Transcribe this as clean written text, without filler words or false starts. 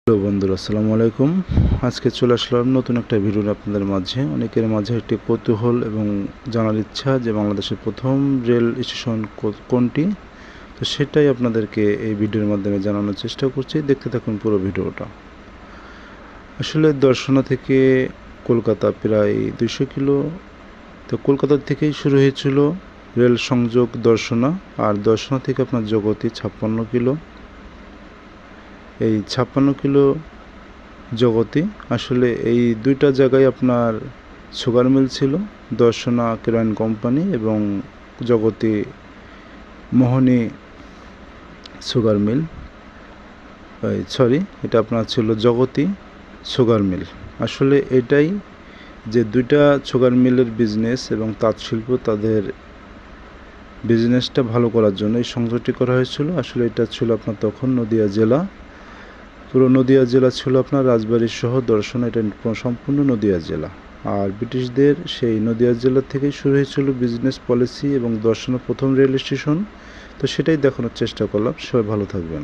Hello বন্ধুরা, আসসালামু আলাইকুম। আজকে চলে আসলাম নতুন একটা ভিডিও আপনাদের মাঝে। অনেকের মাঝে একটি কৌতূহল এবং জানার ইচ্ছা যে বাংলাদেশের প্রথম রেল স্টেশন কোনটি, তো সেটাই আপনাদেরকে এই ভিডিওর মাধ্যমে জানানোর চেষ্টা করছি। দেখতে থাকুন পুরো ভিডিওটা। আসলে দর্শনা থেকে কলকাতা প্রায় 200 কিলো। তো কলকাতা থেকেই শুরু হয়েছিল রেল সংযোগ দর্শনা, আর দর্শনা থেকে আপনার জগতি 56 কিলো। এই 56 কিলো জগতি, আসলে এই দুইটা জায়গায় আপনার সুগার মিল ছিল, দর্শনা কেরোইন কোম্পানি এবং জগতি মোহনী সুগার মিল। এটা আপনার ছিল জগতি সুগার মিল। আসলে এটাই যে দুইটা সুগার মিলের বিজনেস এবং তাঁত শিল্প, তাদের বিজনেসটা ভালো করার জন্য এই সংযোগটি করা হয়েছিল। আসলে এটা ছিল আপনার তখন নদিয়া জেলা, পুরো নদিয়া জেলা ছিল আপনার রাজবাড়ী সহ দর্শনা, এটা সম্পূর্ণ নদিয়া জেলা। আর ব্রিটিশদের সেই নদিয়া জেলা থেকেই শুরু হয়েছিল বিজনেস পলিসি এবং দর্শনা প্রথম রেল স্টেশন। তো সেটাই দেখানোর চেষ্টা করলাম। সবাই ভালো থাকবেন।